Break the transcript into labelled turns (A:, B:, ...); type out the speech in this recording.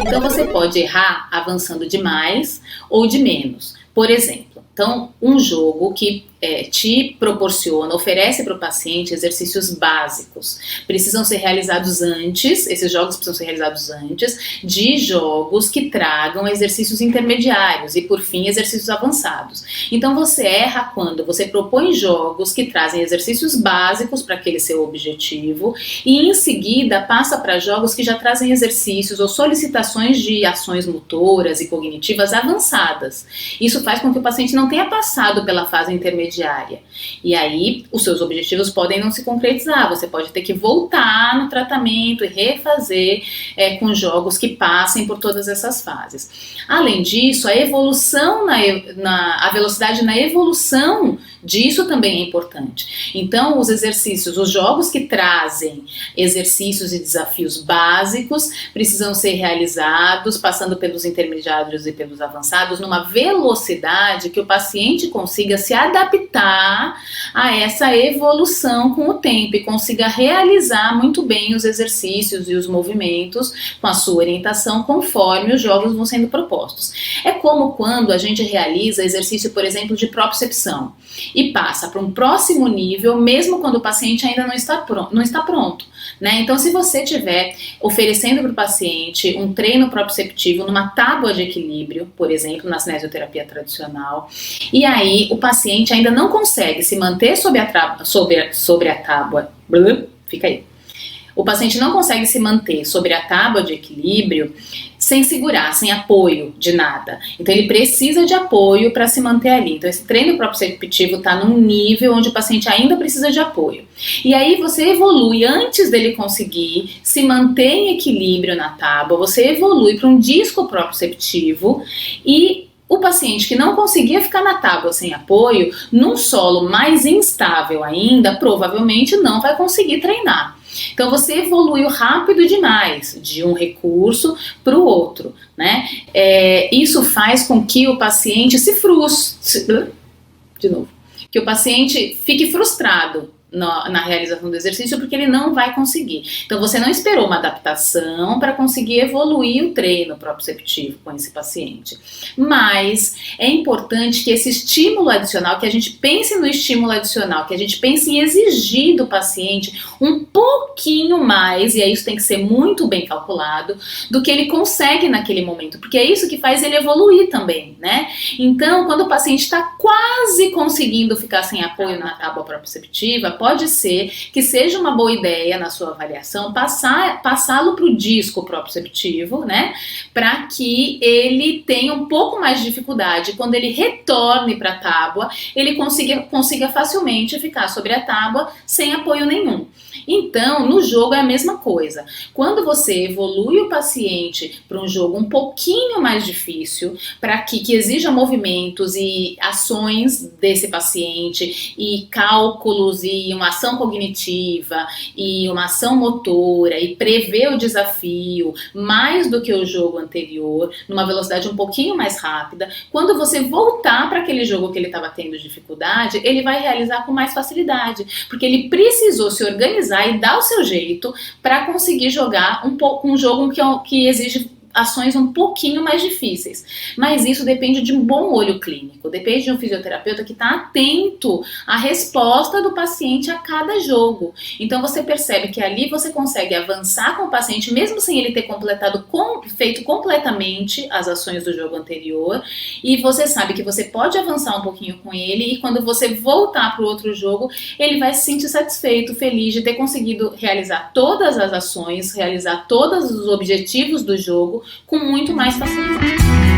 A: Então você pode errar avançando de mais ou de menos. Por exemplo, então um jogo que te proporciona, oferece para o paciente exercícios básicos. Precisam ser realizados antes, esses jogos precisam ser realizados antes de jogos que tragam exercícios intermediários e, por fim, exercícios avançados. Então você erra quando você propõe jogos que trazem exercícios básicos para aquele seu objetivo e, em seguida, passa para jogos que já trazem exercícios ou solicitações de ações motoras e cognitivas avançadas. Isso faz com que o paciente não tenha passado pela fase intermediária. E aí os seus objetivos podem não se concretizar, você pode ter que voltar no tratamento e refazer com jogos que passem por todas essas fases. Além disso, a evolução, a velocidade na evolução disso também é importante. Então os exercícios, os jogos que trazem exercícios e desafios básicos precisam ser realizados, passando pelos intermediários e pelos avançados, numa velocidade que o paciente consiga se adaptar a essa evolução com o tempo e consiga realizar muito bem os exercícios e os movimentos com a sua orientação conforme os jogos vão sendo propostos. É como quando a gente realiza exercício, por exemplo, de propriocepção e passa para um próximo nível, mesmo quando o paciente ainda não está pronto. Né? Então, se você estiver oferecendo para o paciente um treino proprioceptivo numa tábua de equilíbrio, por exemplo, na cinesioterapia tradicional, e aí o paciente ainda não consegue se manter sobre a tábua, fica aí. O paciente não consegue se manter sobre a tábua de equilíbrio sem segurar, sem apoio de nada. Então ele precisa de apoio para se manter ali. Então esse treino proprioceptivo está num nível onde o paciente ainda precisa de apoio. E aí você evolui antes dele conseguir se manter em equilíbrio na tábua, você evolui para um disco proprioceptivo e o paciente que não conseguia ficar na tábua sem apoio, num solo mais instável ainda, provavelmente não vai conseguir treinar. Então você evoluiu rápido demais de um recurso para o outro, né? Isso faz com que o paciente se frustre, que o paciente fique frustrado na realização do exercício porque ele não vai conseguir. Então você não esperou uma adaptação para conseguir evoluir o treino proprioceptivo com esse paciente. Mas é importante que esse estímulo adicional, que a gente pense no estímulo adicional, que a gente pense em exigir do paciente um pouquinho mais, e aí isso tem que ser muito bem calculado, do que ele consegue naquele momento, porque é isso que faz ele evoluir também, né? Então, quando o paciente está quase conseguindo ficar sem apoio na tábua proprioceptiva, pode ser que seja uma boa ideia na sua avaliação passá-lo para o disco proprioceptivo, né? Para que ele tenha um pouco mais de dificuldade. Quando ele retorne para a tábua, ele consiga facilmente ficar sobre a tábua sem apoio nenhum. Então, no jogo é a mesma coisa. Quando você evolui o paciente para um jogo um pouquinho mais difícil, para que exija movimentos e ações desse paciente, e cálculos, e uma ação cognitiva, e uma ação motora, e prever o desafio, mais do que o jogo anterior, numa velocidade um pouquinho mais rápida, quando você voltar para aquele jogo que ele estava tendo dificuldade, ele vai realizar com mais facilidade, porque ele precisou se organizar e dar o seu jeito para conseguir jogar um jogo que exige ações um pouquinho mais difíceis. Mas isso depende de um bom olho clínico, depende de um fisioterapeuta que está atento à resposta do paciente a cada jogo. Então você percebe que ali você consegue avançar com o paciente, mesmo sem ele ter feito completamente as ações do jogo anterior, e você sabe que você pode avançar um pouquinho com ele, e quando você voltar para o outro jogo, ele vai se sentir satisfeito, feliz de ter conseguido realizar todas as ações, realizar todos os objetivos do jogo com muito mais facilidade.